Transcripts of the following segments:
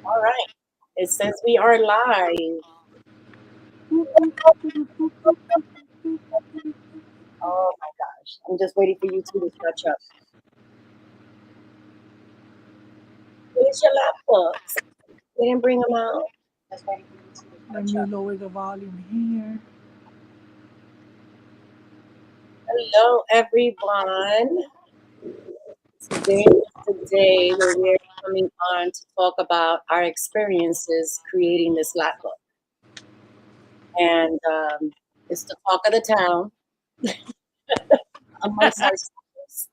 All right. It says we are live. Oh my gosh. I'm just waiting for you two to catch up. Where's your laptop? We didn't bring them out. Just waiting for you two to Let catch me up. lower the volume here. Hello, everyone. Today is the day where we're coming on to talk about our experiences creating this lapbook. And it's the talk of the town amongst ourselves.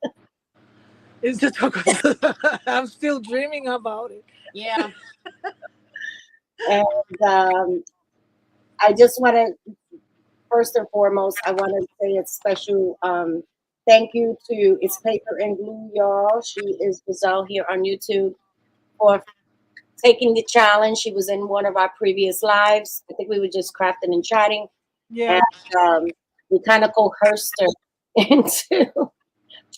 It's the taco. I'm still dreaming about it. Yeah. And I just want to, first and foremost, I want to say a special thank you to It's Paper and Glue, y'all. She is Giselle here on YouTube for taking the challenge. She was in one of our previous lives. I think we were just crafting and chatting, and Yeah, we kind of coerced her into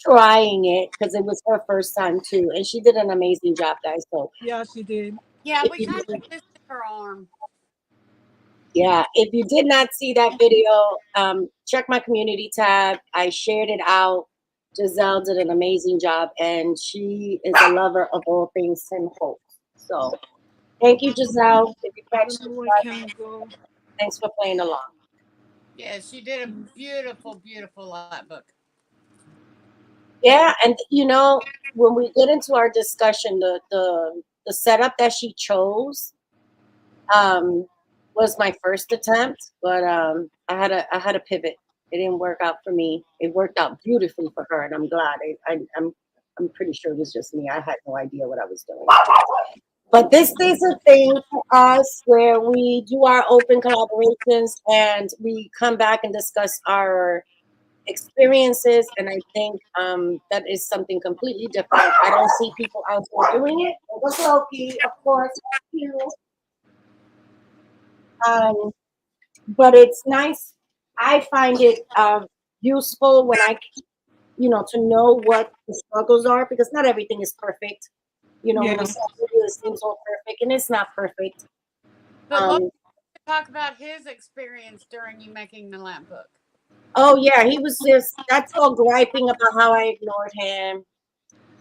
trying it because it was her first time too, and she did an amazing job, guys. So yeah, she did. Yeah, if we you kind of twisted her arm. yeah, if you did not see that video, check my community tab. I shared it out. Giselle did an amazing job, and she is a lover of all things Tim Hope. So thank you, Giselle. If you I catch don't this know where live, can I go. thanks for playing along. Yeah, she did a beautiful, beautiful lap book. Yeah, and when we get into our discussion, the setup that she chose um, was my first attempt, but I had a pivot. It didn't work out for me. It worked out beautifully for her, and I'm glad. I'm pretty sure it was just me. I had no idea what I was doing. But this is a thing for us where we do our open collaborations and we come back and discuss our experiences. And I think that is something completely different. I don't see people out there doing it. It was Loki, of course. You. Um, but it's nice. I find it useful when to know what the struggles are because not everything is perfect. When you Yeah, see a video, it seems all perfect, and it's not perfect. But Logan Um, talk about his experience during you making the lap book. oh yeah, he was just that's all griping about how I ignored him,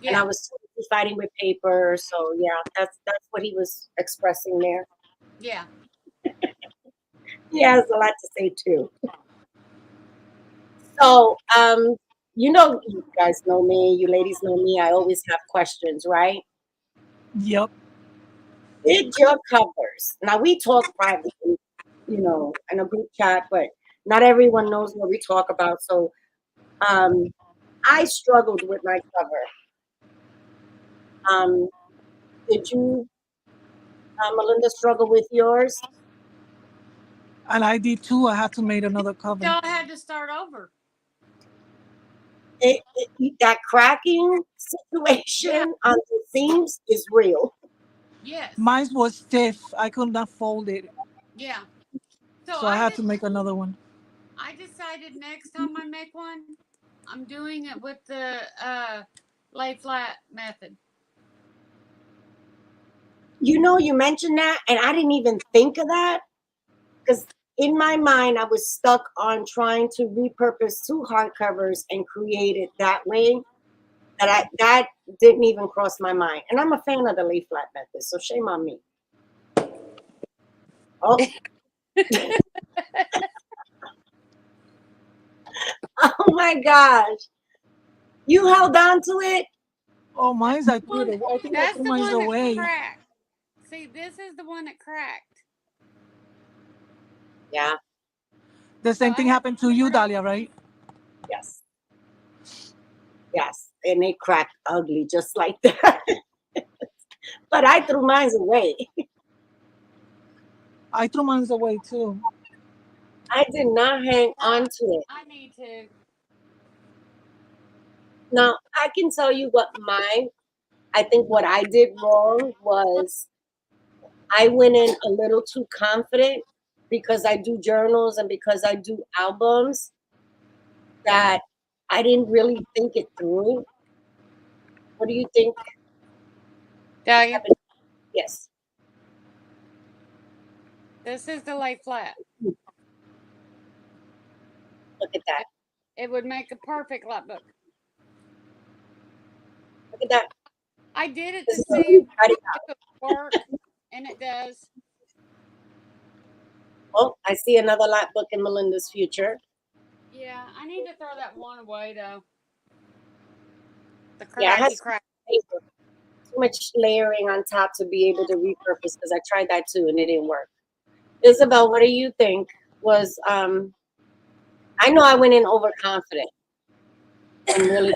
and I Yeah, was fighting with paper. So yeah, that's what he was expressing there. yeah. He has a lot to say too. So you guys know me, you ladies know me. I always have questions, right? yep. Did your covers? Now we talk privately, in a group chat, but not everyone knows what we talk about. So um, I struggled with my cover. Um, did you, Melinda, struggle with yours? And I did too. I had to make another cover. Y'all had to start over. That cracking Yeah, situation on the seams is real. yes, Mine was stiff. I could not fold it, yeah. So so I had to make another one. I decided next time I make one, I'm doing it with the lay flat method. You mentioned that, and I didn't even think of that because in my mind I was stuck on trying to repurpose two hardcovers and create it that way. That didn't even cross my mind. And I'm a fan of the lay flat method, so shame on me. Oh, oh my gosh. You held on to it? Oh, mine's I put One, it. I think I that's threw the mine's one that away. cracked. See, this is the one that cracked. Yeah. The So same I thing had to happened to you, start over. Dahlia, right? Yes. Yes. And it cracked ugly just like that. But I threw mine away. I threw mine's away too. I did not hang on Well, to it. I need to. Now, I can tell you I think what I did wrong was I went in a little too confident because I do journals and because I do albums that I didn't really think it through. What do you think Dahlia, happened? Yes. This is the lay flat. Look at that. It would make a perfect lapbook. Look at that. I did it This to is what see we if got it it would work, and it does. Oh, I see another Lapbook in Melinda's future. Yeah, I need to throw that one away though. The Yeah, it cracky has crack. too much layering on top to be able to repurpose because I tried that too and it didn't work. Isabel, what do you think was I know I went in overconfident and really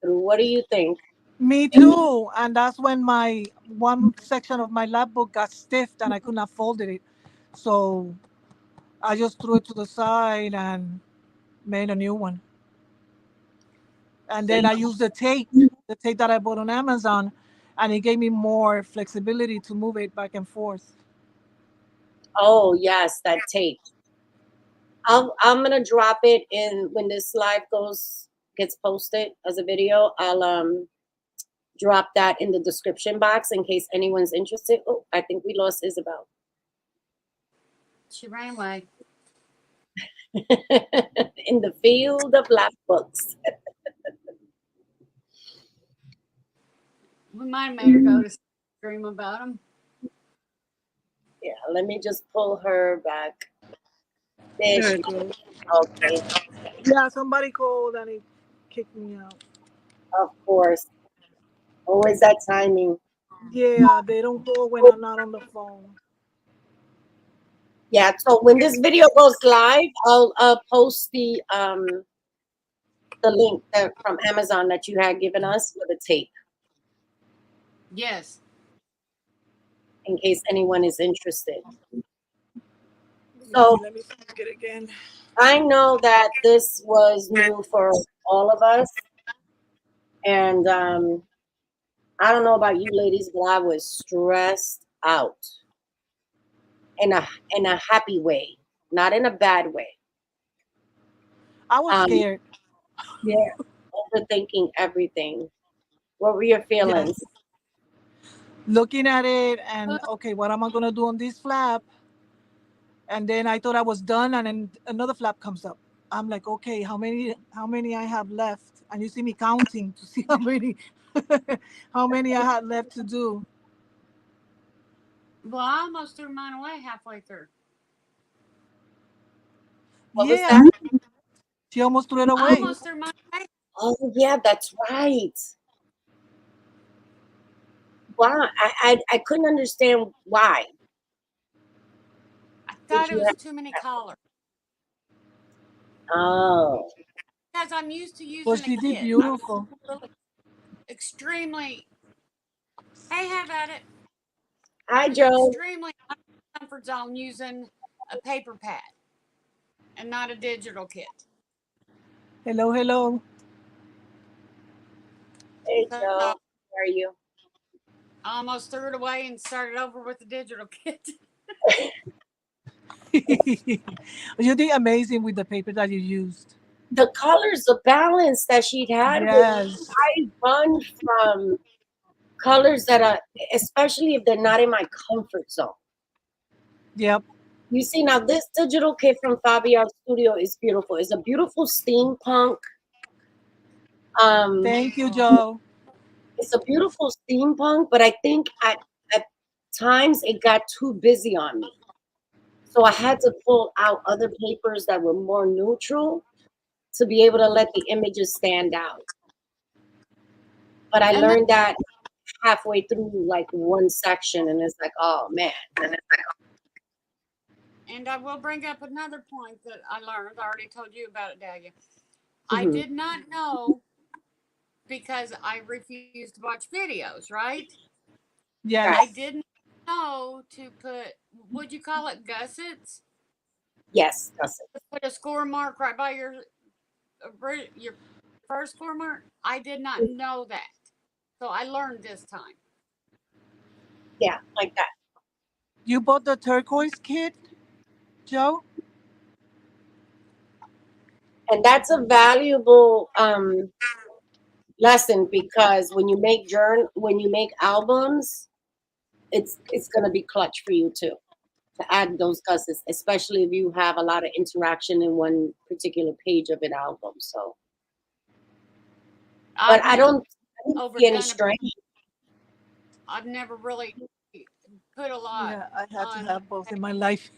through. What do you think? Me too. And that's when my one section of my lap book got stiffed and I could not fold it. So I just threw it to the side and made a new one. And then I used the tape that I bought on Amazon, and it gave me more flexibility to move it back and forth. Oh yes, that tape. I'm gonna drop it in when this live gets posted as a video. I'll drop that in the description box in case anyone's interested. Oh, I think we lost Isabel. She ran away. In the field of lap books. We might have made her go to dream about them. Yeah, let me just pull her back. There There she it goes. Okay, Yeah, somebody called and it kicked me out. of course. Always that timing. Yeah, they don't call when I'm not on the phone. Yeah, so when this video goes live, I'll post the link from Amazon that you had given us for the tape Yes. in case anyone is interested. So Let me get it again. I know that this was new for all of us, and I don't know about you ladies, but I was stressed out in a happy way, not in a bad way. I was Um, scared. yeah, overthinking everything. What were your Yes. feelings? Looking at it and okay, what am I gonna do on this flap? And then I thought I was done, and then another flap comes up. I'm like, okay, how many I have left? And you see me counting to see how many how many I had left to do. Well, I almost threw mine away halfway through. What was Yeah, that? she almost threw it I away. almost threw mine away. Oh yeah, that's right. Wow, I couldn't understand why. I Did thought it you was have? too many colors Oh, because I'm used to But using a she did kit. I was beautiful. really extremely. Hey, have at it. I hi was Joe. extremely out of my comfort zone using a paper pad and not a digital kit. Hello, hello. Hey So Joe, I how are you? almost threw it away and started over with the digital kit. You did amazing with the paper that you used. The colors, the balance that she'd had with Yes. I run from colors that are, especially if they're not in my comfort zone. Yep. You see, now this digital kit from Fabian Studio is beautiful. It's a beautiful steampunk. Um, Thank you, Joe. it's a beautiful steampunk, but I think at times it got too busy on me. So I had to pull out other papers that were more neutral to be able to let the images stand out. But I And that, learned that halfway through like one section, and it's like, oh man. and I will bring up another point that I learned. I already told you about it, Dahlia. I Mhm. did not know because I refused to watch videos, right? Right. I Yes. didn't know to put, would you call it gussets? Yes, that's it. To put a score mark right by your first score mark. I did not know that, so I learned this time. Yeah, like that. You bought the turquoise kit, Joe? And that's a valuable lesson because when you make albums, it's gonna be clutch for you too. to add those cusses, especially if you have a lot of interaction in one particular page of an album. So, but I don't see any strain. I've never really put a lot. Yeah, I had to have both in my life.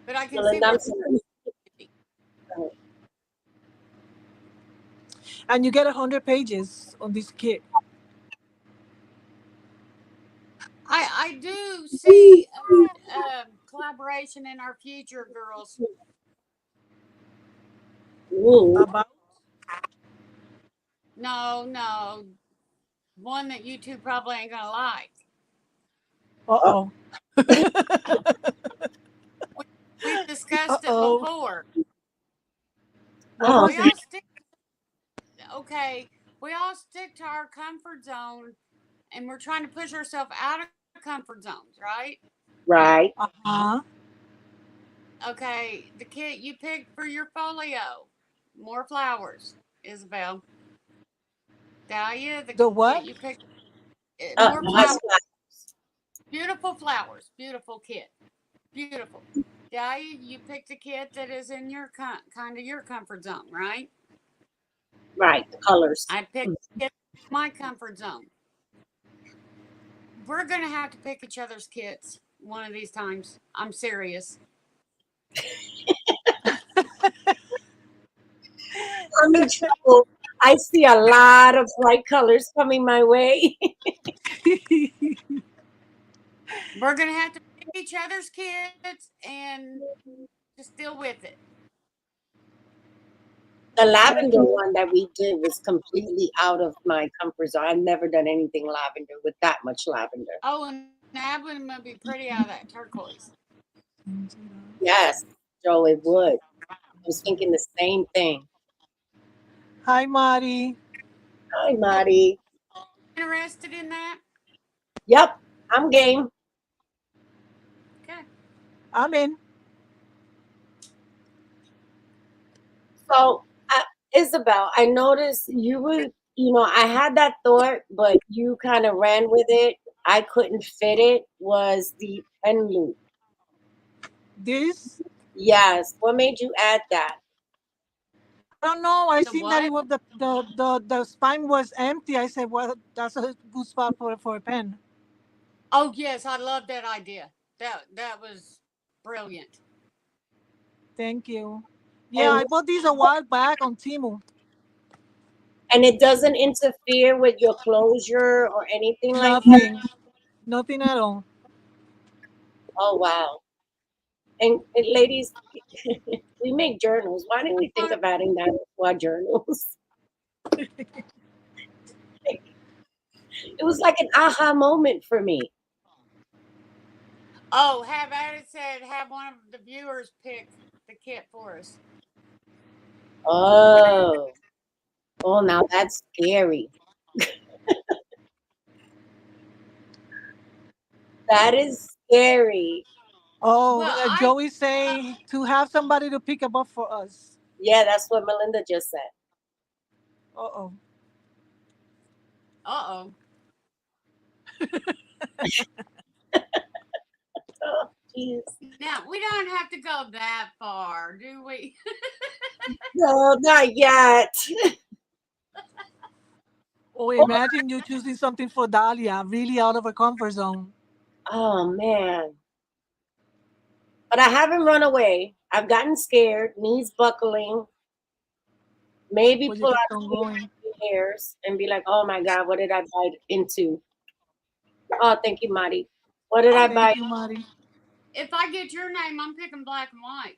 But I can see where. And you get 100 pages on this kit. I do see a collaboration in our future, girls. About? No. One that you two probably ain't gonna like. Uh-oh. We've discussed it before. What was it? We all stick to our comfort zone, and we're trying to push ourselves out of comfort zones, right? Right. Uh-huh. Okay, the kit you picked for your folio, more flowers, Isabel. Dahlia, the what? You picked more flowers. Beautiful flowers, beautiful kit, beautiful. Dahlia, you picked a kit that is in your kind of your comfort zone, right? Right, the colors. I picked my comfort zone. We're gonna have to pick each other's kits one of these times. I'm serious. I'm in trouble. I see a lot of bright colors coming my way. We're gonna have to pick each other's kits and just deal with it. The lavender one that we did was completely out of my comfort zone. I've never done anything lavender with that much lavender. Oh, and that one would be pretty out of that turquoise. Yes, Joe, it would. I was thinking the same thing. Hi, Marty. Hi, Marty. Interested in that? Yep, I'm game. Okay. I'm in. So, Isabel, I noticed you were, I had that thought, but you kind of ran with it. I couldn't fit it. Was the pen loop. This? Yes. What made you add that? I don't know. I The seen what? that it was the spine was empty. I said, well, that's a good spot for a pen. Oh yes, I love that idea. That was brilliant. Thank you. Yeah, I bought these a while back on Temu. And it doesn't interfere with your closure or anything like that? Nothing. Nothing at all. Oh, wow. And ladies, we make journals. Why didn't we think of adding that to our journals? It was like an aha moment for me. Oh, have added said have one of the viewers pick the kit for us. Oh. Oh, now that's scary. That is scary. Oh, Well, Joey's saying to have somebody to pick them up for us. Yeah, that's what Melinda just said. Uh-oh. oh. Oh, jeez. Now we don't have to go that far, do we? No, not yet. Oh, imagine you choosing something for Dahlia, really out of her comfort zone. Oh, man. But I haven't run away. I've gotten scared, knees buckling, maybe Well, you pull kept out on going. hairs and be like, oh my God, what did I bite into? Oh, thank you, Marty. What did I bite? Thank you, Marty. If I get your name, I'm picking black and white.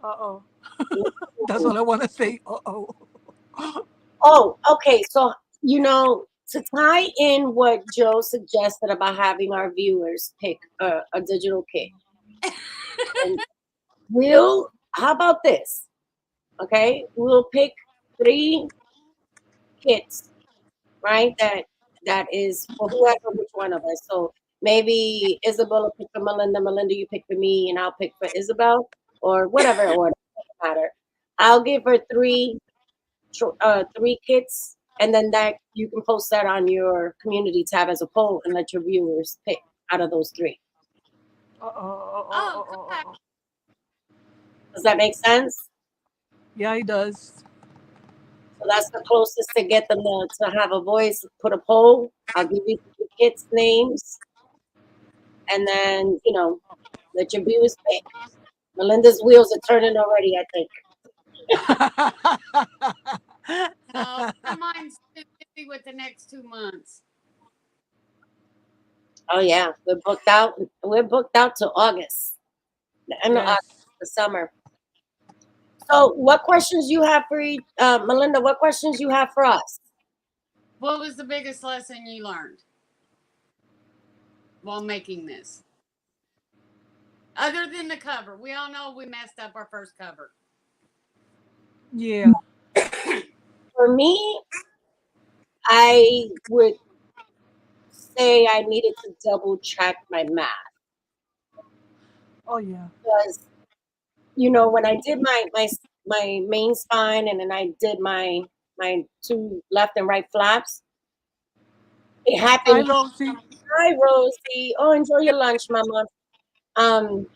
Uh-oh. That's all I want to say. Uh-oh. Oh, okay. So, to tie in what Joe suggested about having our viewers pick a digital kit, how about this? Okay, we'll pick 3 kits, right? That is for whoever, which one of us. So maybe Isabel will pick for Melinda, Melinda you pick for me, and I'll pick for Isabel, or whatever order, doesn't matter. I'll give her 3 kits and then that you can post that on your community tab as a poll and let your viewers pick out of those three. Oh, correct. Does that make sense? Yeah, it does. So that's the closest to get them to have a voice. Put a poll. I'll give you the kids' names, and then let your viewers pick. Melinda's wheels are turning already, I think. No, mine's too busy with the next 2 months. Oh yeah, we're booked out. We're booked out to August, the end of August, Yes. the summer. So, what questions you have for Melinda? What questions you have for us? What was the biggest lesson you learned while making this? Other than the cover, we all know we messed up our first cover. Yeah. For me, I would say I needed to double check my math Oh yeah. because when I did my main spine and then I did my two left and right flaps, it Hi, happened. Rosie. Hi, Rosie. Oh, enjoy your lunch, Mama. Um,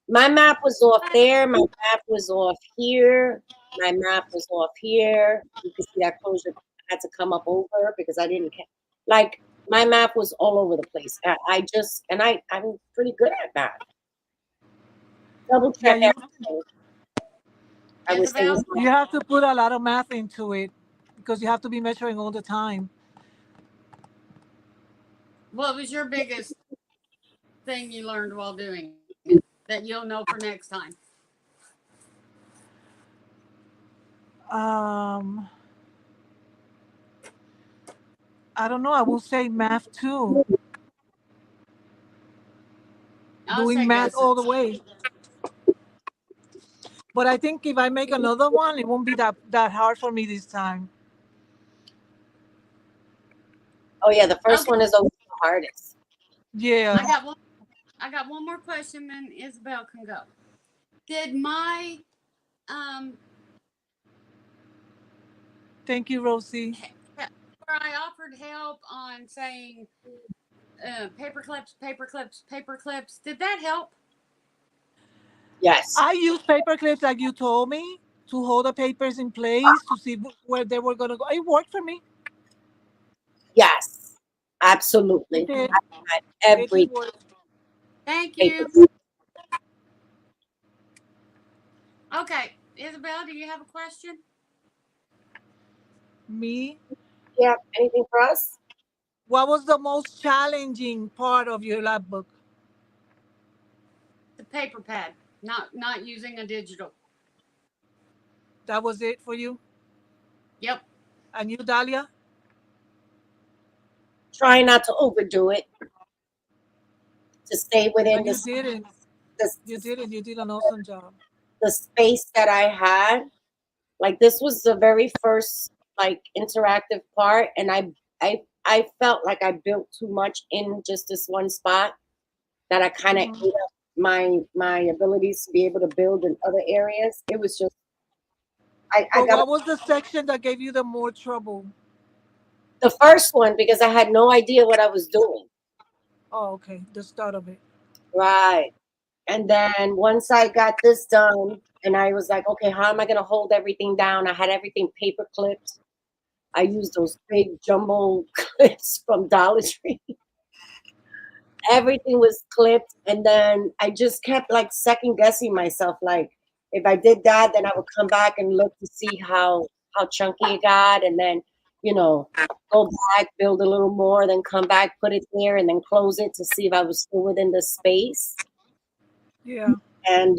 my map was off there. My map was off here. My map was off here. You can see that closure had to come up over because I didn't like my map was all over the place. I'm pretty good at math. Double Yeah, check everything. I would say was Isabel, you have to put a lot of math into it because you have to be measuring all the time. what was your biggest thing you learned while doing it that you'll know for next time? Um, I don't know. I will say math too. I'll Doing say math guesses. all the way. But I think if I make another one, it won't be that hard for me this time. oh yeah, the first Okay, one is always the hardest. Yeah. I got one more question, then Isabel can go. Did my Thank you, Rosie. where I offered help on saying paper clips, paper clips, paper clips, did that help? Yes. I used paper clips like you told me to hold the papers in place to see where they were going to go. It worked for me. Yes. It Absolutely. did. I had It did every work. Thank paper. you. Okay, Isabel, do you have a question? Me? Yeah. Anything for us? What was the most challenging part of your lab book? The paper pad, not using a digital. That was it for you? Yep. And you, Dahlia? Try not to overdo it. To stay within And you didn't. the, You didn't. You did an awesome job. the space that I had. Like this was the very first like interactive part, and I felt like I built too much in just this one spot that I kind of ate Mhm. up my abilities to be able to build in other areas. It was just I But got what was the section that gave you the more trouble? the first one because I had no idea what I was doing. Oh, okay. The start of it. Right. And then once I got this done, and I was like, okay, how am I gonna hold everything down? I had everything paper clipped. I used those big jumbo clips from Dollar Tree. Everything was clipped, and then I just kept like second guessing myself. Like if I did that, then I would come back and look to see how chunky it got, and then you know go back, build a little more, then come back, put it there, and then close it to see if I was still within the space. Yeah. And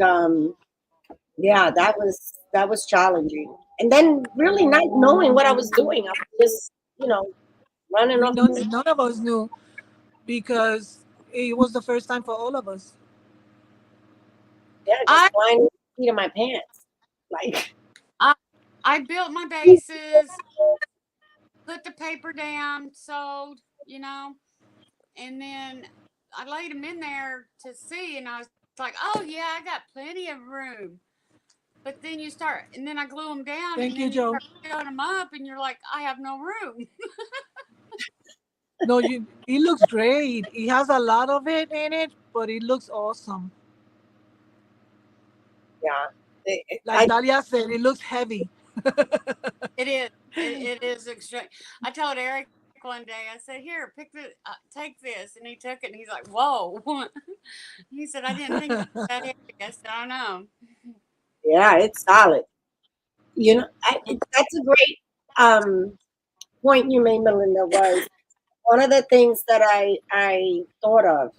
yeah, that was challenging. And then really not knowing what I was doing, I was just running We off. know none of us knew because it was the first time for all of us. Yeah, just I flying with the seat of my pants. Like, I, I built my bases, put the paper down, sewed, and then I laid them in there to see, and I was like, oh yeah, I got plenty of room. But then you start, and then I glue them down, Thank and you, then you Joe. start filling them up, and you're like, I have no room. No, it looks great. It has a lot of it in it, but it looks awesome. Yeah. Like Dalia said, it looks heavy. It is. It is extreme. I told Eric one day, I said, "Here, take this," and he took it, and he's like, "Whoa!" He said, "I didn't think it was that heavy." I said, "I don't know." Yeah, it's solid. You know, that's a great point you made, Melinda. Was one of the things that I thought of.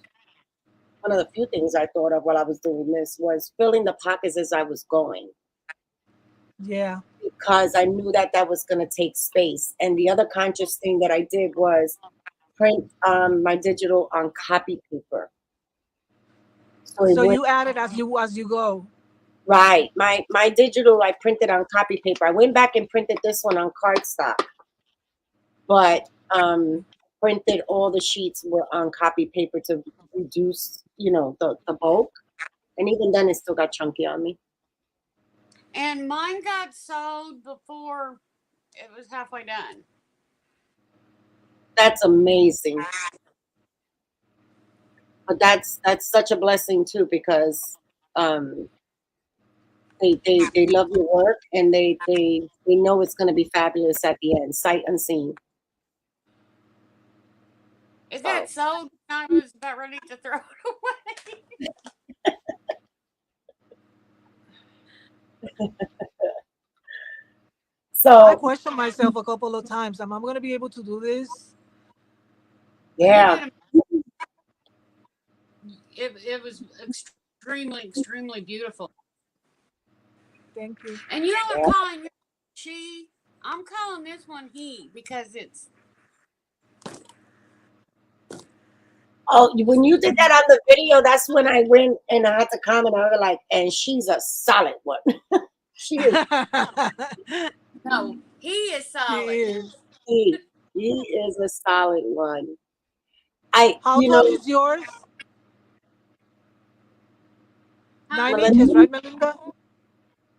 One of the few things I thought of while I was doing this was filling the pockets as I was going, Yeah. because I knew that that was going to take space. And the other conscious thing that I did was print my digital on copy paper. So it So went you add it as you go. right. My digital I printed on copy paper. I went back and printed this one on cardstock, but printed all the sheets were on copy paper to reduce, the bulk. And even then, it still got chunky on me. And mine got sold before it was halfway done. That's amazing. But that's such a blessing too, because um, they love your work, and they know it's going to be fabulous at the end, sight unseen. It got So sold. I was about ready to throw it away. I so questioned myself a couple of times. Am I going to be able to do this? You yeah, did. It was extremely beautiful. Thank you. And you are yeah. calling your she. I'm calling this one he because it's. Oh, when you did that on the video, that's when I went and I had to comment. I was like, and she's a solid one. She is. No, he is She solid. is. He, he is a solid one. I, How you tall know, is yours? Huh? 9 inches, Melinda, right, Melinda?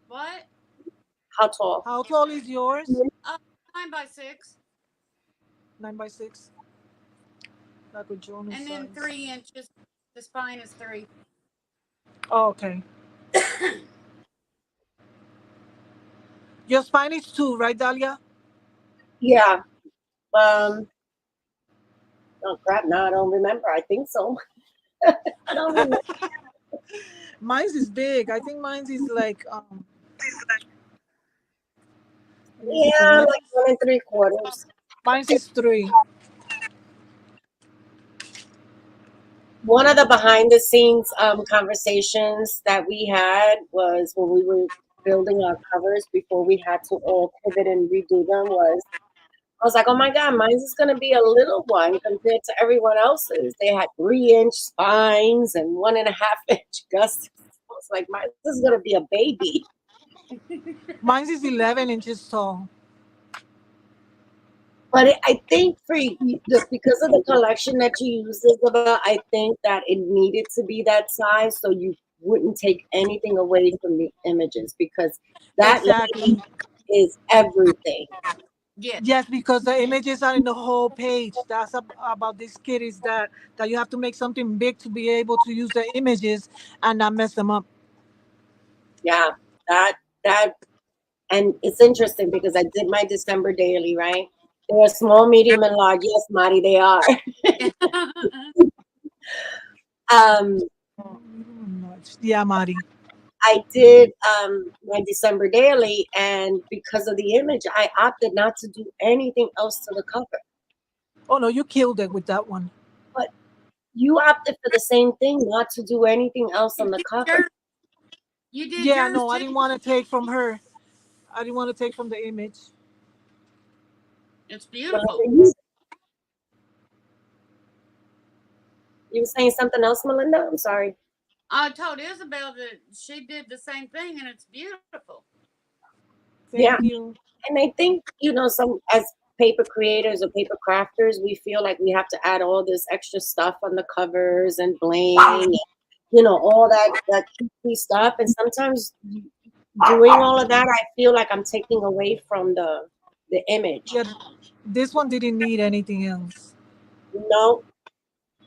What? how tall? How tall is yours? Uh, 9 by 6, 9 by 6. Like a Jonah and then size. 3 inches. The spine is 3. Oh, okay. Your spine is 2, right, Dalia? Yeah. Um. Oh crap! Now I don't remember. I think so. I don't remember. Mine's is big. I think mine's is like let me Yeah, see. like 1 3/4. Mine's is 3. One of the behind the scenes conversations that we had was when we were building our covers before we had to all pivot and redo them. I was like, oh my God, mine's is going to be a little one compared to everyone else's. They had 3 inch spines and 1.5 inch gusts. I was like, mine is going to be a baby. Mine's is 11 inches tall. But I think because of the collection that you use, Isabel, I think that it needed to be that size so you wouldn't take anything away from the images, because that lady Exactly. is everything. Yes. Yes, because the images are in the whole page. That's about this kid is that you have to make something big to be able to use the images and not mess them up. Yeah, that and it's interesting because I did my December daily, right? They're small, medium, and large. Yes, Marty, they are. um, Yeah, Mari. I did my December daily, and because of the image, I opted not to do anything else to the cover. Oh no, you killed it with that one. But you opted for the same thing, not to do anything else You on the did cover. yours. You did Yeah, yours no, I too. didn't want to take from her. I didn't want to take from the image. It's Well, beautiful. you were saying something else, Melinda? I'm sorry. I told Isabel that she did the same thing, and it's beautiful. Yeah, Thank you. and I think, some as paper creators or paper crafters, we feel like we have to add all this extra stuff on the covers and bling, and, all that cutesy stuff. And sometimes doing all of that, I feel like I'm taking away from the image. Yeah, this one didn't need anything else. No,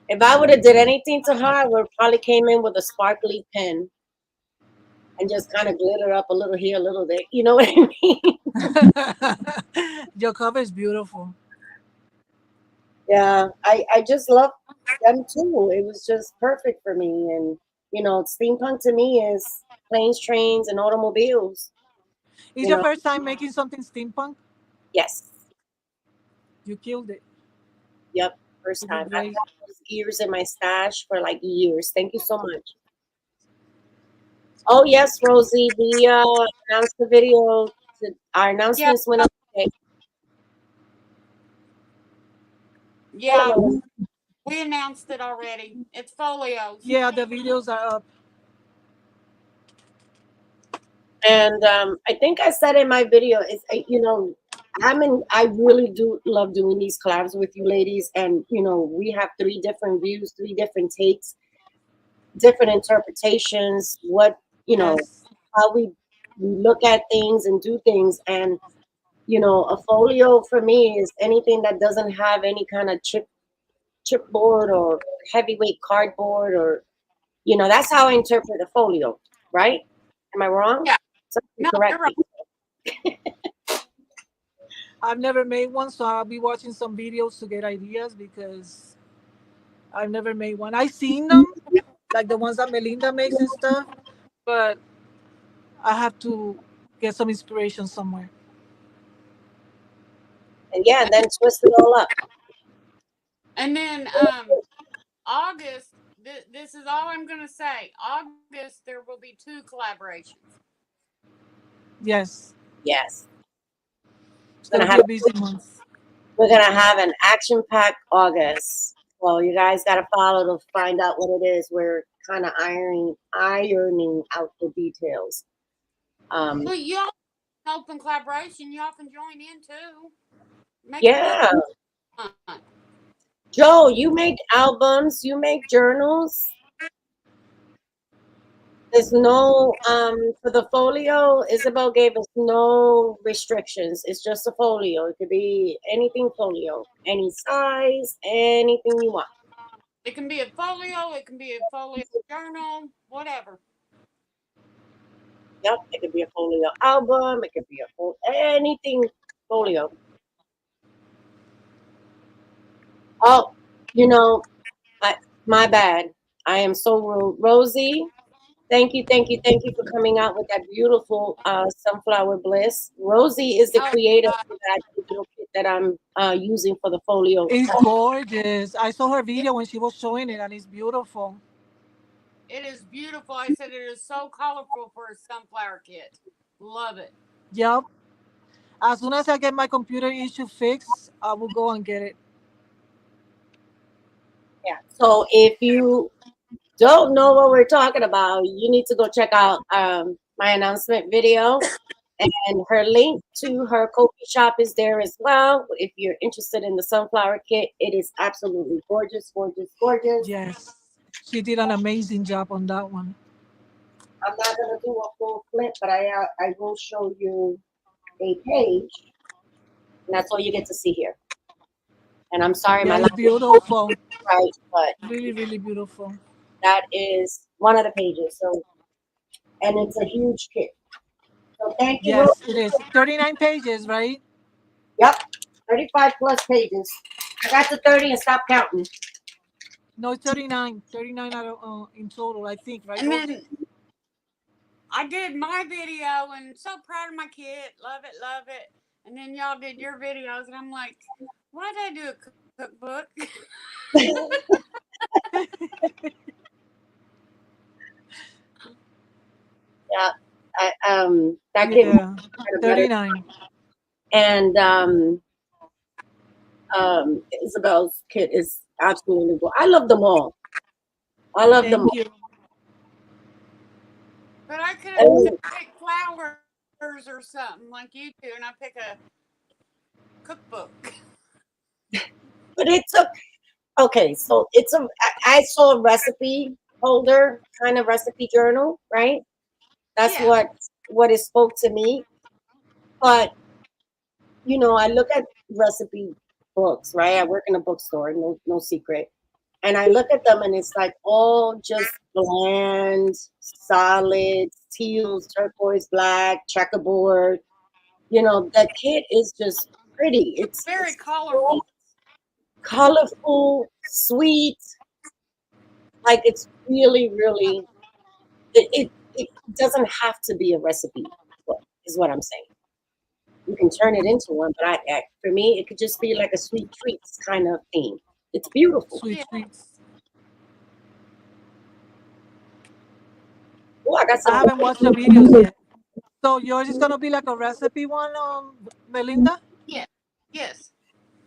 if I would have did anything to her, I would probably came in with a sparkly pen and just kind of glitter up a little here, a little there. You know what I mean? Your cover is beautiful. Yeah, I just love them too. It was just perfect for me. And steampunk to me is planes, trains, and automobiles. Is You your know, first time making something steampunk? yes, You killed it. yep, first You time. did I've great. had those ears in my stash for like years. Thank you so much. Oh yes, Rosie, we announced the video. Our Yeah, announcements went up today. yeah. We announced it already. It's folios. Yeah, the videos are up. And I think I said in my video, I really do love doing these collabs with you ladies. And, we have three different views, three different takes, different interpretations, Yes. how we look at things and do things. And, a folio for me is anything that doesn't have any kind of chipboard or heavyweight cardboard that's how I interpret a folio, right? Am I wrong? Yeah. Somebody No, you're correct right. me. I've never made one, so I'll be watching some videos to get ideas because I've never made one. I've seen them, like the ones that Melinda makes and stuff, but I have to get some inspiration somewhere. And yeah, and then twist it all up. And then August. This is all I'm gonna say. August there will be 2 collaborations. Yes, Yes. it's We're gonna gonna be have a busy month. an action-packed August. Well, you guys gotta follow to find out what it is. We're kind of ironing out the details. Um, Well, y'all open collaboration. Y'all can join in too. Make it a little yeah, fun. Joe, you make albums, you make journals. There's no for the folio. Isabel gave us no restrictions. It's just a folio. It could be anything folio, any size, anything you want. It can be a folio. It can be a folio journal. Whatever. Yep, it could be a folio album. It could be a full anything folio. Oh, you know, I, my bad. I am so rude. Rosie, thank you, thank you for coming out with that beautiful sunflower bliss. Rosie is the Oh, creator God. for that digital kit that I'm using for the folio. It's gorgeous. I saw her It, video when she was showing it, and it's beautiful. it is beautiful. I said it is so colorful for a sunflower kit. Love it. Yep. As soon as I get my computer issue fixed, I will go and get it. Yeah. So if you don't know what we're talking about, you need to go check out my announcement video. And her link to her coffee shop is there as well. If you're interested in the sunflower kit, it is absolutely gorgeous, gorgeous, gorgeous. Yes. She did an amazing job on that one. I'm not gonna do a full flip, but I will show you a page, and that's all you get to see here. And I'm sorry, Yeah, my it's language is beautiful. not right, but Really, really beautiful. that is one of the pages. So, and it's a huge kit. So thank you, Rose. Yes, it is. 39 pages, right? Yep, 35 plus pages. I got to 30 and stopped counting. No, it's 39. 39 out of, in total, I think, right, And Rosie? then I did my video and so proud of my kit. Love it, love it. And then y'all did your videos, and I'm like, why did I do a cookbook? Yeah, that kit Yeah, kind of better. 39. And Isabel's kit is absolutely cool. I love them all. I love them Thank all. you. But I could have And, just picked flowers or something like you do, and I pick a cookbook. but it took okay. So I saw a recipe holder kind of recipe journal, right? That's Yeah. what what it spoke to me. But you know, I look at recipe books, right? I work in a bookstore, no secret. And I look at them and it's like all just bland, solid, teals, turquoise, black, checkerboard. You know, the kit is just pretty. Very It's colorful. colorful, sweet. Like it's really, really it doesn't have to be a recipe book, is what I'm saying. You can turn it into one, but for me, it could just be like a sweet treats kind of theme. It's beautiful. Sweet treats. Oh, I got I some. haven't watched the videos yet. So yours is gonna be like a recipe one, Melinda? Yeah. Yes.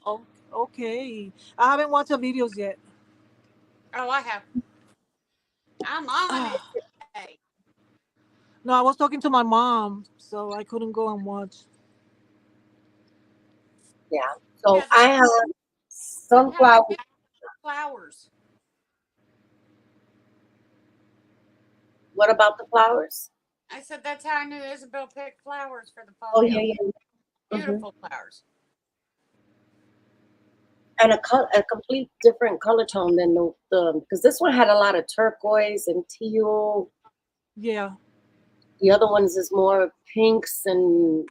Oh, okay. I haven't watched the videos yet. Oh, I have. I'm on it Ah, today. no, I was talking to my mom, so I couldn't go and watch. Yeah. So Yeah, I have that's how I sunflower. get flowers. What about the flowers? I said that's how I knew Isabel picked flowers for the Oh yeah, folio. yeah. Hmm. Beautiful flowers. And a complete different color tone than the because this one had a lot of turquoise and teal. Yeah. The other ones is more pinks and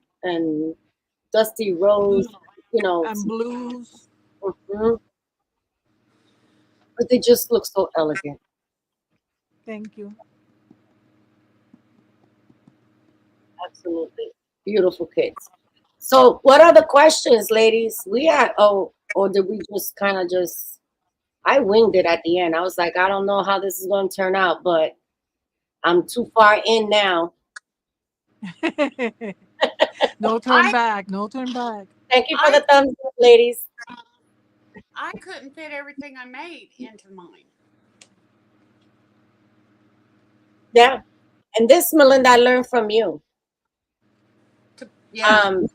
dusty rose. Blue You know, and blues. mhm. But they just look so elegant. Thank you. Absolutely beautiful kids. So, what are the questions, ladies? We had or did we just kind of just? I winged it at the end. I was like, I don't know how this is going to turn out, but I'm too far in now. No turn I back. No turn back. Thank you for I the thumbs up, ladies. I couldn't fit everything I made into mine. Yeah, and this, Melinda, I learned from you. Yeah. Um,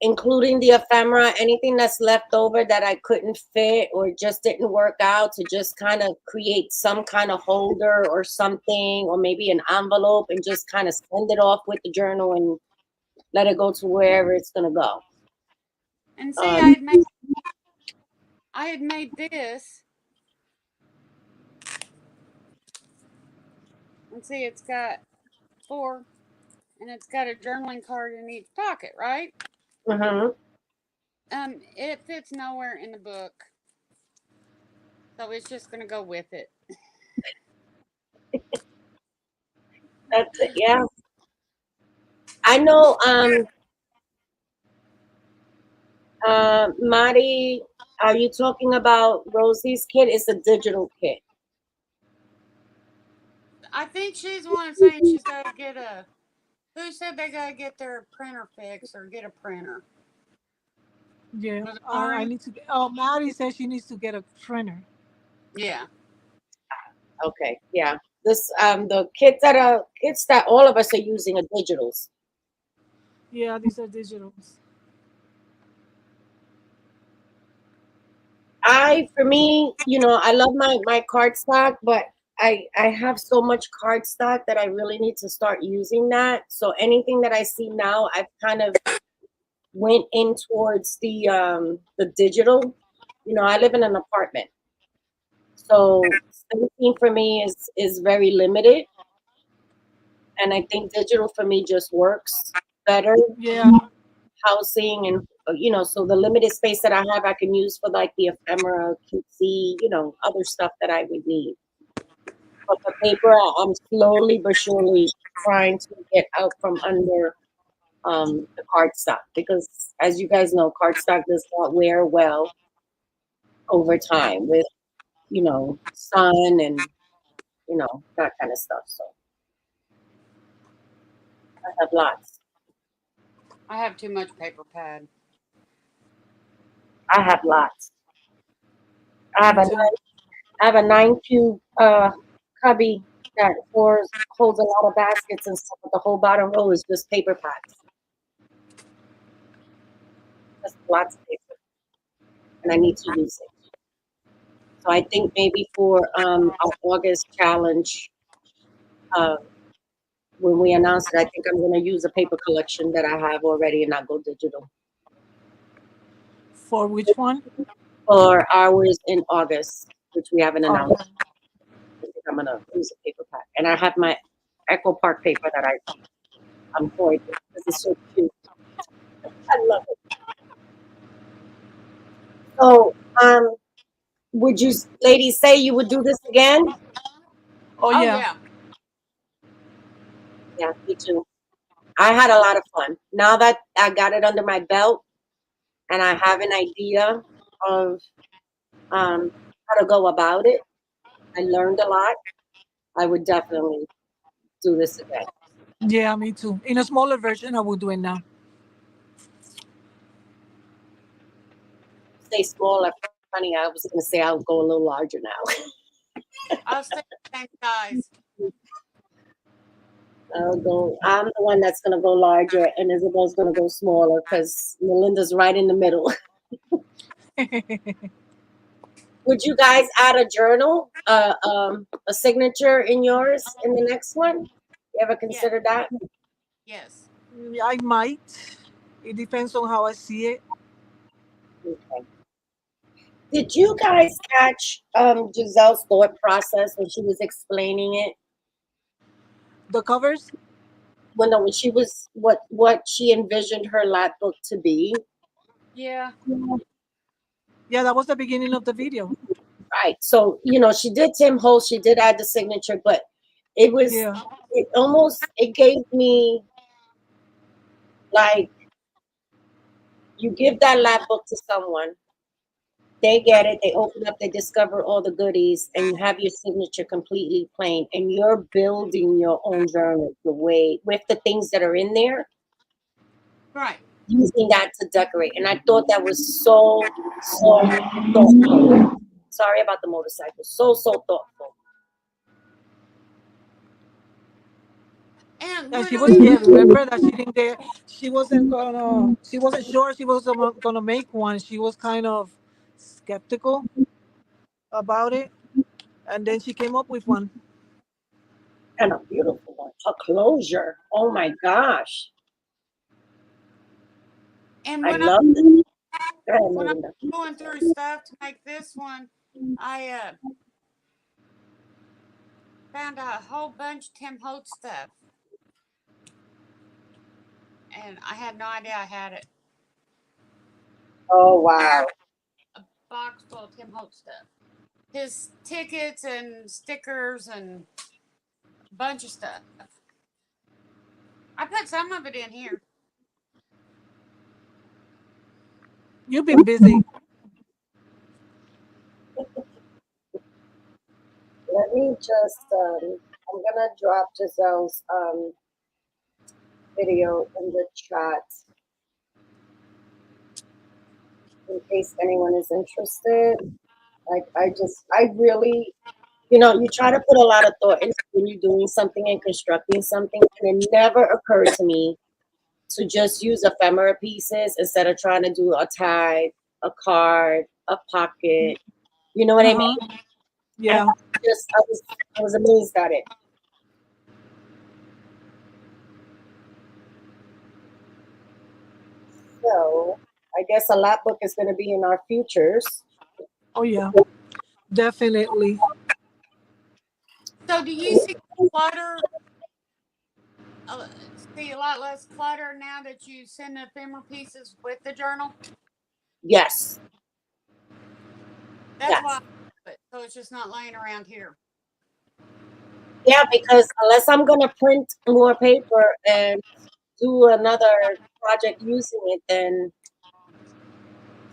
including the ephemera, anything that's left over that I couldn't fit or just didn't work out, to just kind of create some kind of holder or something, or maybe an envelope, and just kind of send it off with the journal and let it go to wherever it's gonna go. And see, Um, I had made this. And see, it's got 4, and it's got a journaling card in each pocket, right? mhm. It fits nowhere in the book, so it's just gonna go with it. That's it. Yeah, I know. Mari, are you talking about Rosie's kit? It's a digital kit. I think she's the one saying she's got to get a. Who said they got to get their printer fixed or get a printer? Yeah. Was it I Mari? need to. Oh, Maddie says she needs to get a printer. Yeah. Okay, yeah. This the kits that all of us are using are digitals. Yeah, these are digitals. For me, you know, I love my cardstock, but I have so much cardstock that I really need to start using that. So anything that I see now, I've kind of went in towards the digital. You know, I live in an apartment, so spacing for me is very limited, and I think digital for me just works better. Yeah. Housing and you know, so the limited space that I have, I can use for like the ephemera, cutesy, you know, other stuff that I would need. But the paper, I'm slowly but surely trying to get out from under the cardstock, because as you guys know, cardstock does not wear well over time with, you know, sun and, you know, that kind of stuff. So I have lots. I have too much paper pad. I have lots. I have Me a too. I have a 9 cube cubby that holds a lot of baskets and stuff, but the whole bottom row is just paper packs. Just lots of paper, and I need to use it. So I think maybe for our August challenge, uh, when we announce it, I think I'm going to use a paper collection that I have already and not go digital. For which one? For ours in August, which we haven't Oh, announced. I think I'm going to use a paper pack. And I have my Echo Park paper that I'm going to because it's so cute. I love it. So, would you ladies say you would do this again? oh Oh yeah. yeah. Yeah, me too. I had a lot of fun. Now that I got it under my belt and I have an idea of how to go about it, I learned a lot. I would definitely do this again. Yeah, me too. In a smaller version, I would do it now. Stay smaller. Funny, I was going to say I'll go a little larger now. I'll stay the same size. I'll go. I'm the one that's going to go larger, and Isabel's going to go smaller because Melinda's right in the middle. Would you guys add a journal, a signature in yours in the next one? You ever consider that? Yes. I might. It depends on how I see it. Okay. Did you guys catch Giselle's thought process when she was explaining it? The covers? When she was what she envisioned her lap book to be? Yeah. Yeah, that was the beginning of the video. Right. So she did Tim Holtz, she did add the signature, but it was Yeah. it gave me like you give that lap book to someone, they get it, they open up, they discover all the goodies, and you have your signature completely plain, and you're building your own journal the way with the things that are in there, Right. using that to decorate. And I thought that was so thoughtful. Sorry about the motorcycle. So thoughtful. And And when she was I scared. Remember that she didn't dare. She wasn't gonna. She wasn't sure she was gonna make one. She was kind of skeptical about it, and then she came up with one. And a beautiful one. A closure. Oh my gosh. and I when I love it. Go ahead, when I Melinda. was going through stuff to make this one, I found a whole bunch of Tim Holtz stuff, and I had no idea I had it. Oh wow. A box full of Tim Holtz stuff. His tickets and stickers and a bunch of stuff. I put some of it in here. You've been busy. Let me just I'm gonna drop Giselle's video in the chat in case anyone is interested. Like I really, you try to put a lot of thought into when you're doing something and constructing something, and it never occurred to me to just use ephemera pieces instead of trying to do a tie, a card, a pocket. You know what I Uh mean? huh. And Yeah. I was amazed at it. So I guess a lap book is going to be in our futures. Oh yeah. Definitely. So do you see clutter? See a lot less clutter now that you send the ephemera pieces with the journal. Yes, That's why. yes, So it's just not laying around here. yeah. Because unless I'm going to print more paper and do another project using it, then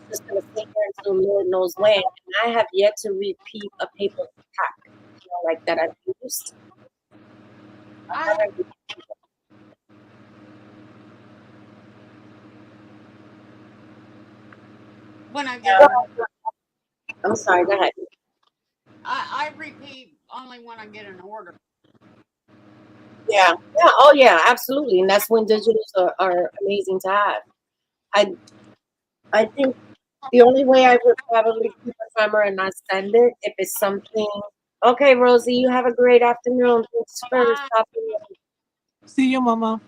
it's just going to sit here until Lord knows when. And I have yet to repeat a paper pack, like that I've used. I I haven't. when I get an order. I'm sorry. Go ahead. I repeat only when I get an order. Yeah, yeah. Oh, yeah. Absolutely. And that's when digitals are amazing to have. I I think the only way I would probably keep a timer and not send it if it's something. Okay, Rosie, you have a great afternoon. Thanks for Bye. stopping in. See you, Mama.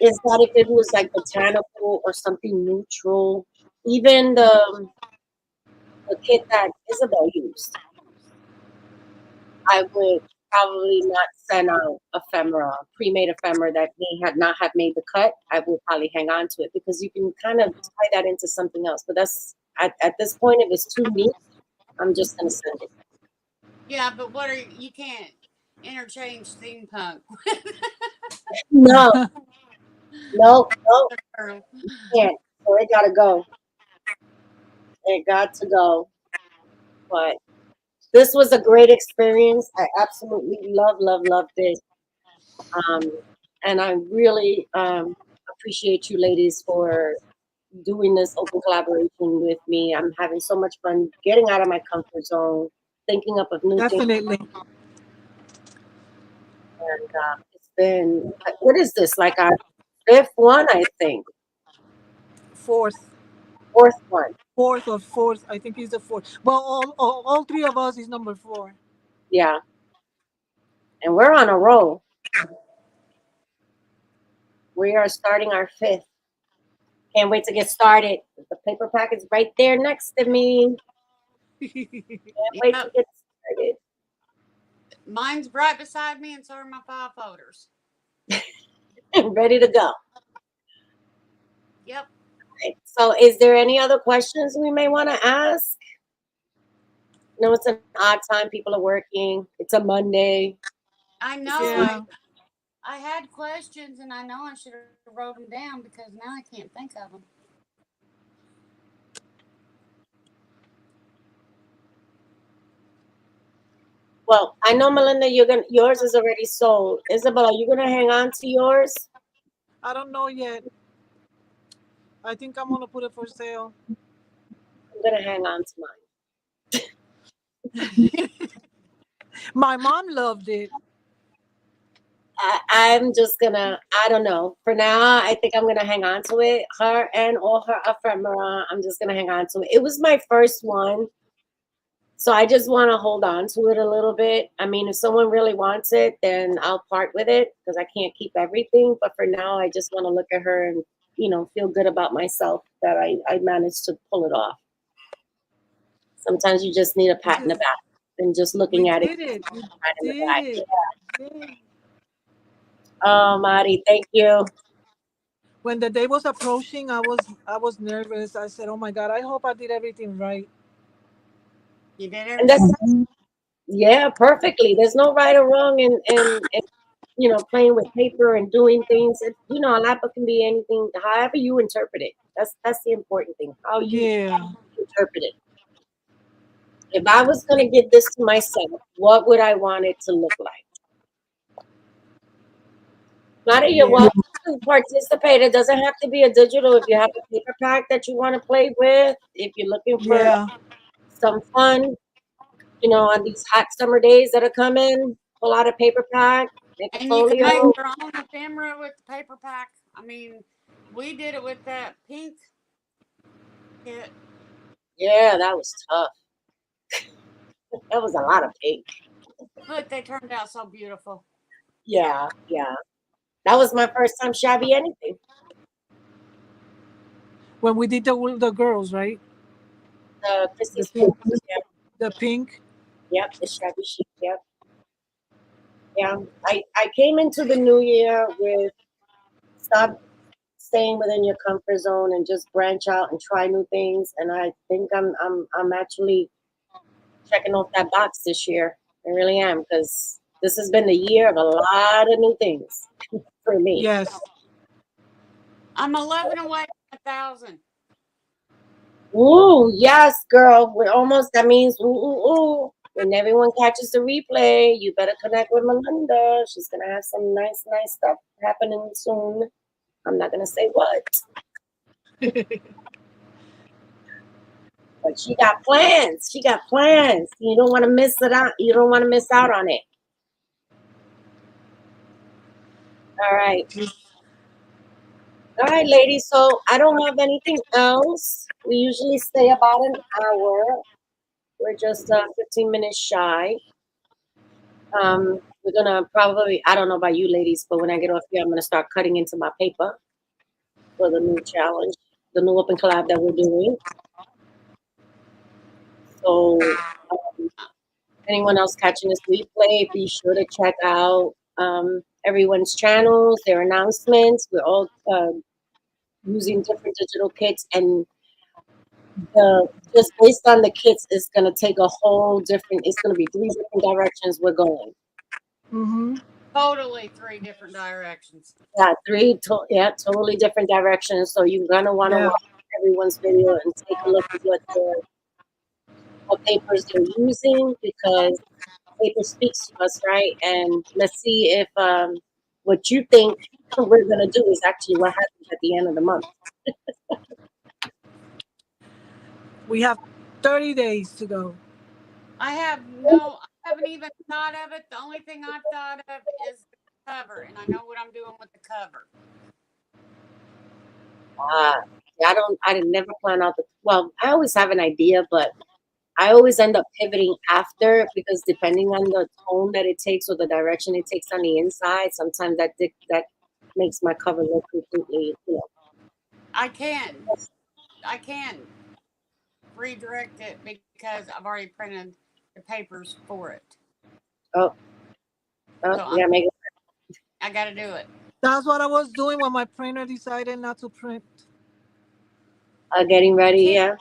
Is that if it was like botanical or something neutral, even the kit that Isabel used, I would probably not send out ephemera, pre-made ephemera that may have not have made the cut. I would probably hang on to it because you can kind of tie that into something else. But that's at this point, if it's too neat, I'm just gonna send it. Yeah, but what are you can't interchange steampunk. No, no, no, Girl. you can't. So it gotta go. It got to go. But this was a great experience. I absolutely love this. Um, and I really appreciate you ladies for doing this open collaboration with me. I'm having so much fun getting out of my comfort zone, thinking up of new things. Definitely. And it's been, what is this, like our fifth one, I think, Fourth. fourth one. Fourth or fourth. I think he's the fourth. Well, all three of us is number 4. Yeah. And we're on a roll. We are starting our fifth. Can't wait to get started. The paper pack is right there next to me. Can't wait to Yep. get started. Mine's right beside me, and so are my 5 folders. Ready to go. Yep. Right. So, is there any other questions we may want to ask? No, it's an odd time. People are working. It's a Monday. I know. Yeah. I had questions, and I know I should have wrote them down because now I can't think of them. Well, I know, Melinda, yours is already sold. Isabel, are you gonna hang on to yours? I don't know yet. I think I'm gonna put it for sale. I'm gonna hang on to mine. My mom loved it. I'm just gonna, I don't know. For now, I think I'm gonna hang on to it. Her and all her ephemera, I'm just gonna hang on to it. It was my first one. So I just want to hold on to it a little bit. I mean, if someone really wants it, then I'll part with it because I can't keep everything. But for now, I just want to look at her and, feel good about myself that I managed to pull it off. Sometimes you just need a pat in the back and just We looking at it, did it. We pat in the did back. it. Yeah. Yeah. Oh, Mari, thank you. When the day was approaching, I was nervous. I said, "Oh my God, I hope I did everything right." You did And that's, everything. yeah, perfectly. There's no right or wrong in playing with paper and doing things. A lapbook can be anything, however you interpret it. That's the important thing. How you Yeah. interpret it. If I was going to give this to myself, what would I want it to look like? Matter you're Yeah. welcome to participate. It doesn't have to be a digital. If you have a paper pack that you want to play with, if you're looking for Yeah. some fun, on these hot summer days that are coming, pull out a paper pack, make a And you can make folio. your own ephemera with the paper pack. I mean, we did it with that pink kit. Yeah, that was tough. That was a lot of pink. But they turned out so beautiful. Yeah, yeah. That was my first time shabby anything. When we did the girls, right? The Christy's pink. photos. Yep, The pink. yep. The shabby chic. Yep, yeah. I came into the new year with stop staying within your comfort zone and just branch out and try new things. And I think I'm actually checking off that box this year. I really am because this has been the year of a lot of new things for me. Yes. I'm 11 away from 1,000. Ooh, yes, girl. We're almost. That means ooh, ooh, ooh. When everyone catches the replay, you better connect with Melinda. She's gonna have some nice, nice stuff happening soon. I'm not gonna say what, but she got plans. She got plans. You don't want to miss it out. You don't want to miss out on it. All right. All right, ladies. So I don't have anything else. We usually stay about an hour. We're just 15 minutes shy. we're gonna probably, I don't know about you ladies, but when I get off here, I'm gonna start cutting into my paper for the new challenge, the new open collab that we're doing. So, anyone else catching this replay, be sure to check out everyone's channels, their announcements. We're all using different digital kits, and just based on the kits, it's gonna take a whole different. It's gonna be 3 different directions we're going. Mm-hmm. Totally 3 different directions. Yeah, totally different directions. So you're gonna want to Yeah. watch everyone's video and take a look at what papers they're using, because paper speaks to us, right? And let's see if what you think we're gonna do is actually what happens at the end of the month. We have 30 days to go. I haven't even thought of it. The only thing I've thought of is the cover, and I know what I'm doing with the cover. Yeah, I didn't never plan out well, I always have an idea, but I always end up pivoting after, because depending on the tone that it takes or the direction it takes on the inside, sometimes that makes my cover look completely, I can redirect it because I've already printed the papers for it. Oh, So yeah, make it. I got to do it. That's what I was doing when my printer decided not to print. Getting ready, yeah.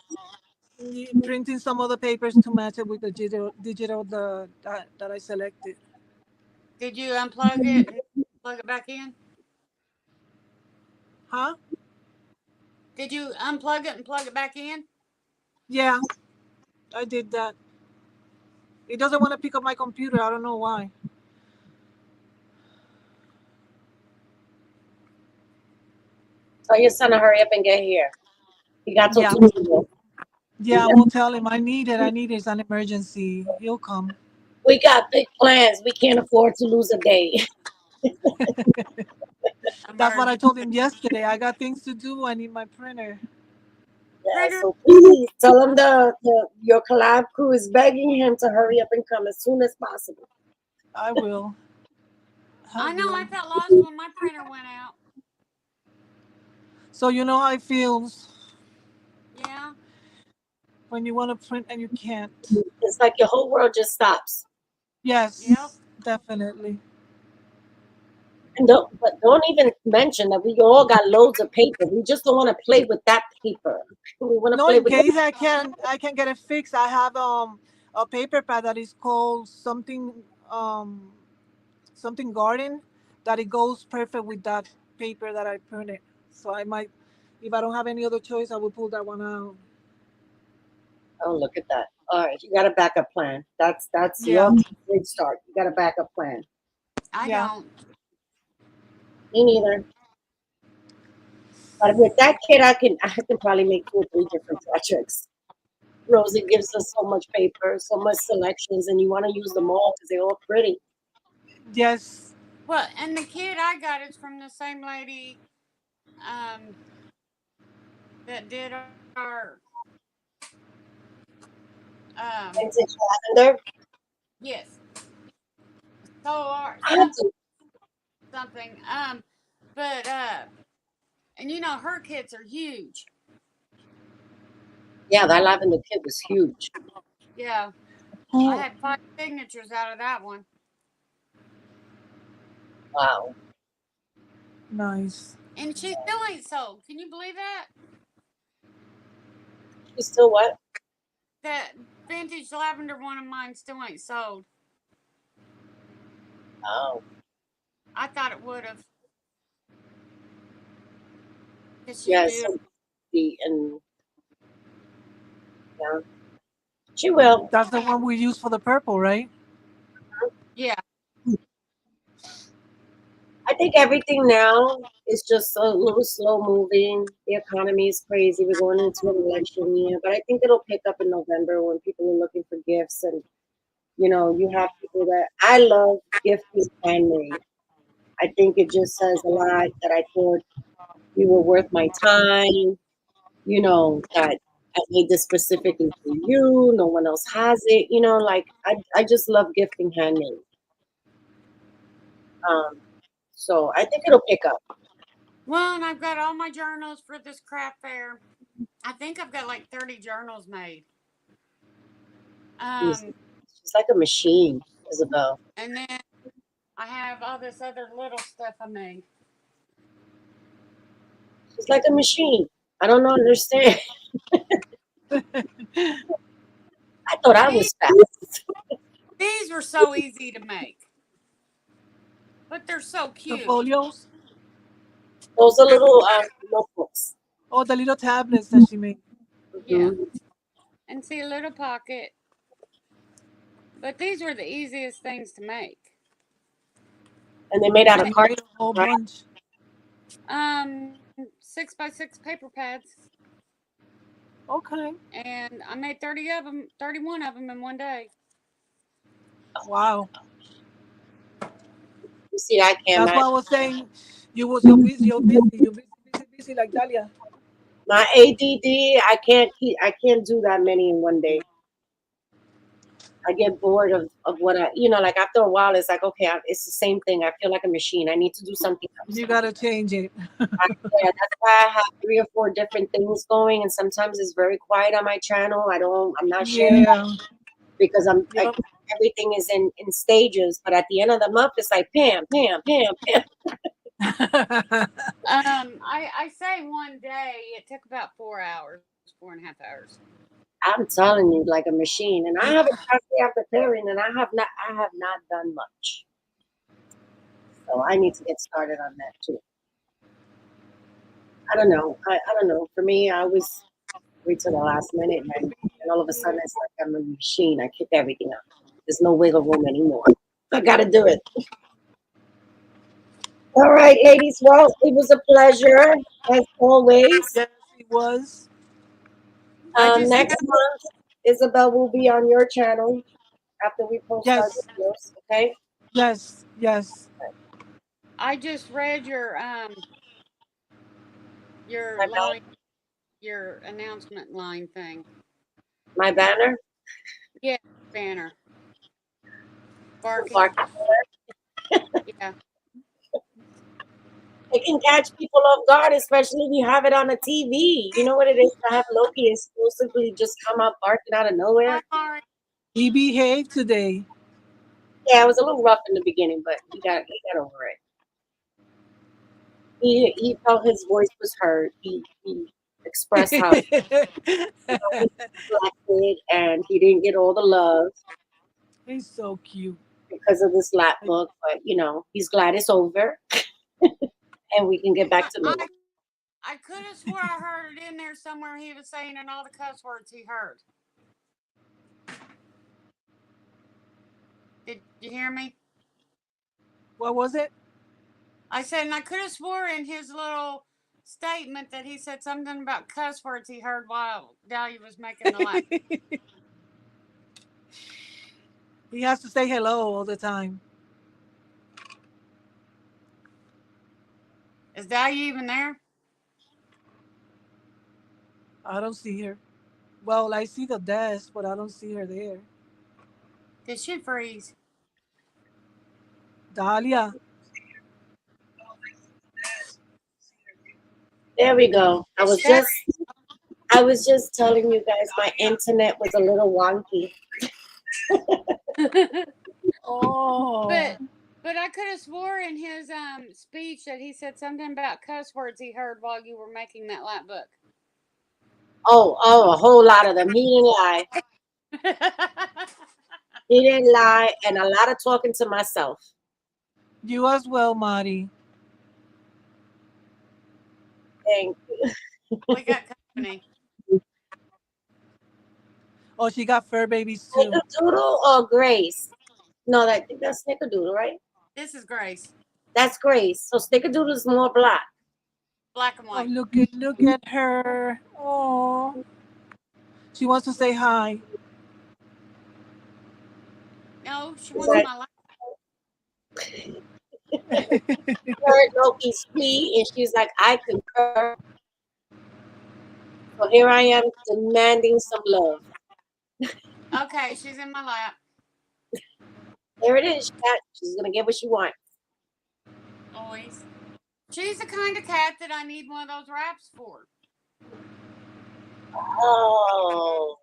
Printing some other papers to match it with the digital that I selected. Did you unplug it and plug it back in? Huh? Did you unplug it and plug it back in? Yeah, I did that. It doesn't want to pick up my computer. I don't know why. Tell your son to hurry up and get here. He got till Yeah. Tuesday. Yeah, we'll tell him I need it. I need it. It's an emergency. He'll come. We got big plans. We can't afford to lose a day. That's what I told him yesterday. I got things to do. I need my printer. Yeah, so please tell him your collab crew is begging him to hurry up and come as soon as possible. I will. I know I felt lost when my printer went out. So you know how it feels. Yeah. When you want to print and you can't. It's like your whole world just stops. Yes. Yep. Definitely. And don't even mention that we all got loads of paper. We just don't want to play with that paper. We want to No, play in with. case I can get it fixed. I have a paper pad that is called something garden, that it goes perfect with that paper that I printed. So I might, if I don't have any other choice, I will pull that one out. Oh, look at that! All right, you got a backup plan. That's Yeah. your great start. You got a backup plan. I Yeah. don't. Me neither. But with that kid, I can probably make 2 or 3 different projects. Rosie gives us so much paper, so much selections, and you want to use them all because they're all pretty. Yes. Well, and the kit I got is from the same lady that did our Vintage lavender. yes. So our I have to. something. But and you know her kits are huge. Yeah, that lavender kit was huge. Yeah. I Who? had 5 signatures out of that one. Wow. Nice. And she still ain't sold. Can you believe that? She's still what? That vintage lavender one of mine still ain't sold. Oh. I thought it would have. Because she's Yeah, beautiful. so and yeah. She will. That's the one we use for the purple, right? Yeah. I think everything now is just a little slow moving. The economy is crazy. We're going into an election year, but I think it'll pick up in November when people are looking for gifts. And you have people that I love gifting handmade. I think it just says a lot that I thought you were worth my time. That I made this specifically for you. No one else has it. Like I just love gifting handmade. So I think it'll pick up. Well, and I've got all my journals for this craft fair. I think I've got like 30 journals made. She's like a machine, Isabel. And then I have all this other little stuff I made. She's like a machine. I don't understand. I thought I was fast. These were so easy to make, but they're so The cute. folios. Those are little notebooks. Oh, the little tablets that she made. Yeah. And see a little pocket. But these were the easiest things to make. And they made out of You cardboard. made a whole Right? bunch. 6x6 paper pads. Okay. And I made 30 of them, 31 of them in one day. Wow. You see, I can't. That's why I was saying you're busy like Dahlia. My ADD, I can't do that many in one day. I get bored of what like after a while, it's like, okay, it's the same thing. I feel like a machine. I need to do something else. You gotta change it. Yeah, that's why I have 3 or 4 different things going, and sometimes it's very quiet on my channel. I'm not sharing Yeah. because Yep. everything is in stages. But at the end of the month, it's like Pam, Pam, Pam, Pam. I say one day it took about 4 hours, 4.5 hours. I'm telling you, like a machine. And I have a cafe after pairing, and I have not done much. So I need to get started on that too. I don't know. I don't know. For me, I always wait till the last minute, and all of a sudden it's like I'm a machine. I kick everything out. There's no wiggle room anymore. I got to do it. All right, ladies. Well, it was a pleasure as always. Yes, it was. Next month, Isabel will be on your channel after we post our Yes. videos. Okay. Yes. Yes. I just read your line, your announcement line thing. My banner. Yeah, banner. Barking. Yeah. It can catch people off guard, especially if you have it on a TV. You know what it is to have Loki exclusively just come up barking out of nowhere? Hi, He behaved today. Yeah, it was a little rough in the beginning, but he got over it. He felt his voice was heard. He expressed how he neglected and he didn't get all the love He's so cute. because of this Lapbook. But he's glad it's over and we can get back to normal. I could have swore I heard it in there somewhere. He was saying in all the cuss words he heard. Did you hear me? What was it? I said, and I could have swore in his little statement that he said something about cuss words he heard while Dahlia was making the lap. He has to say hello all the time. Is Dahlia even there? I don't see her. Well, I see the desk, but I don't see her there. Did she freeze? Dahlia. There we go. I was just telling you guys my internet was a little wonky. Oh. But I could have swore in his speech that he said something about cuss words he heard while you were making that Lapbook. Oh, a whole lot of them. He didn't lie. He didn't lie, and a lot of talking to myself. You as well, Marty. Thank you. We got company. Oh, she got fur babies too. Snickerdoodle or Grace? No, I think that's Snickerdoodle, right? This is Grace. That's Grace. So Snickerdoodle is more black. Black and Oh, white. look at her. Oh. She wants to say hi. No, she wants my lap. Heard Loki's plea, and she's like, I concur. So here I am demanding some love. Okay, she's in my lap. There it is. She's gonna get what she wants. Always. She's the kind of cat that I need one of those wraps for. Oh.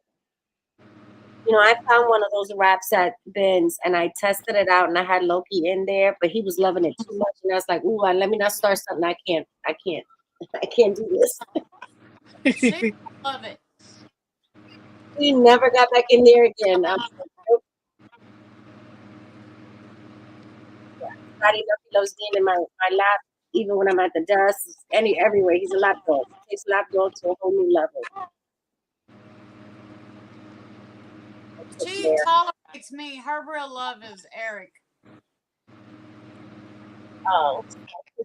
You know, I found one of those wraps at Ben's and I tested it out and I had Loki in there, but he was loving it too much. And I was like, ooh, let me not start something. I can't do this. She love it. He never got back in there again. I'm like, nope. Not enough. He loves being in my lap, even when I'm at the desk, everywhere. He's a lap dog. He takes lap dog to a whole new level. She tolerates me. Her real love is Eric. Oh.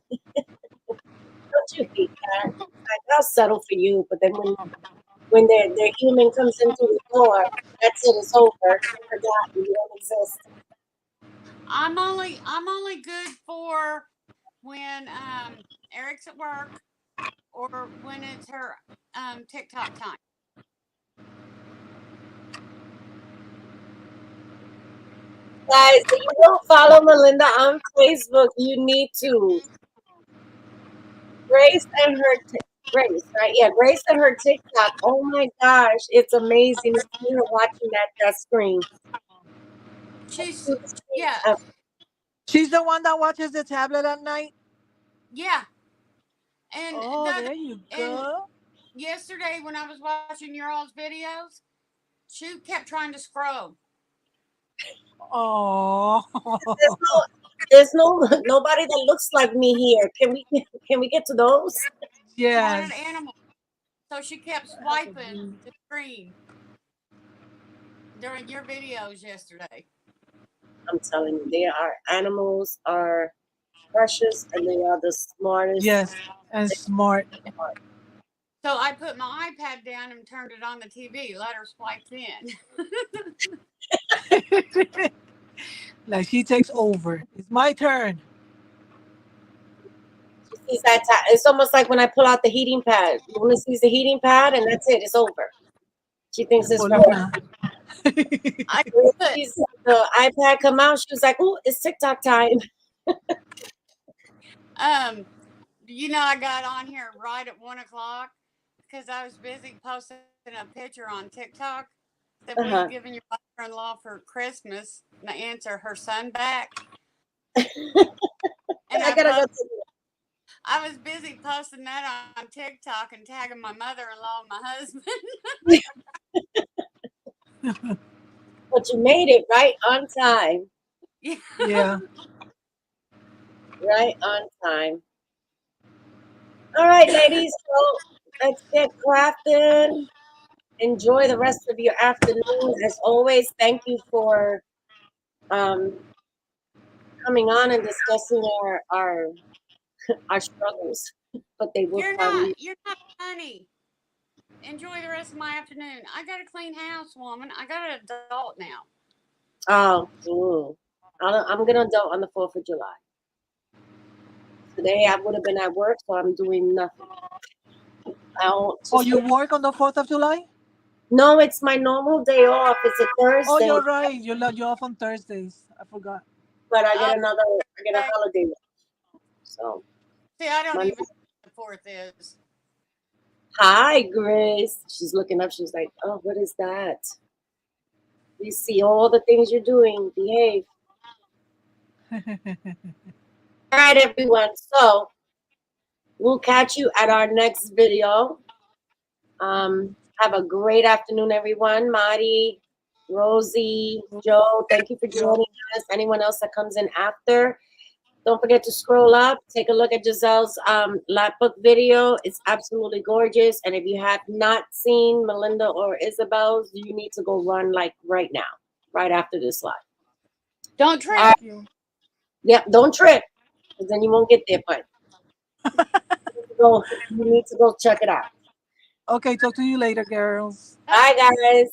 Don't you hate that? I'll settle for you, but then when their human comes into the door, that's it. It's over. You're forgotten. You don't exist. I'm only good for when Eric's at work or when it's her TikTok time. Guys, if you don't follow Melinda on Facebook, you need to. Grace, right? Yeah, Grace and her TikTok. Oh my gosh, it's amazing to see her watching that screen. She's yeah. She's the one that watches the tablet at night. Yeah. And there you go. Yesterday when I was watching your all's videos, she kept trying to scroll. Oh. There's nobody that looks like me here. Can we get to those? Yes. She wanted animals. So she kept swiping the screen during your videos yesterday. I'm telling you, animals are precious and they are the smartest. Yes, and smart. So I put my iPad down and turned it on the TV. Let her swipe in. Like she takes over. It's my turn. She sees that it's almost like when I pull out the heating pad. Luna sees the heating pad and that's it. It's over. She thinks it's Luna. I sees the iPad come out. She was like, "Oh, it's TikTok time." I got on here right at 1:00 because I was busy posting a picture on TikTok that what are you giving your mother-in-law for Christmas? And I answer her son back. And I was busy posting that on TikTok and tagging my mother-in-law and my husband. But you made it right on time. Yeah. Right on time. All right, ladies. So let's get crafting. Enjoy the rest of your afternoon. As always, thank you for coming on and discussing our struggles. But they will probably. You're not funny. Enjoy the rest of my afternoon. I got a clean house, woman. I got an adult now. Oh, I'm gonna adult on the 4th of July. Today I would have been at work, so I'm doing nothing. You work on the 4th of July? No, it's my normal day off. It's a Thursday. Oh, you're right. You're off on Thursdays. I forgot. But I get a holiday. So. See, I don't even know what the 4th is. Hi, Grace. She's looking up. She's like, "Oh, what is that?" We see all the things you're doing. Behave. All right, everyone. So we'll catch you at our next video. Have a great afternoon, everyone. Marty, Rosie, Joe, thank you for joining us. Anyone else that comes in after, don't forget to scroll up. Take a look at Giselle's Lapbook video. It's absolutely gorgeous. And if you have not seen Melinda or Isabel's, you need to go run like right now, right after this live. Don't trip. Yep, don't trip, because then you won't get there. But you need to go check it out. Okay, talk to you later, girls. Bye, guys.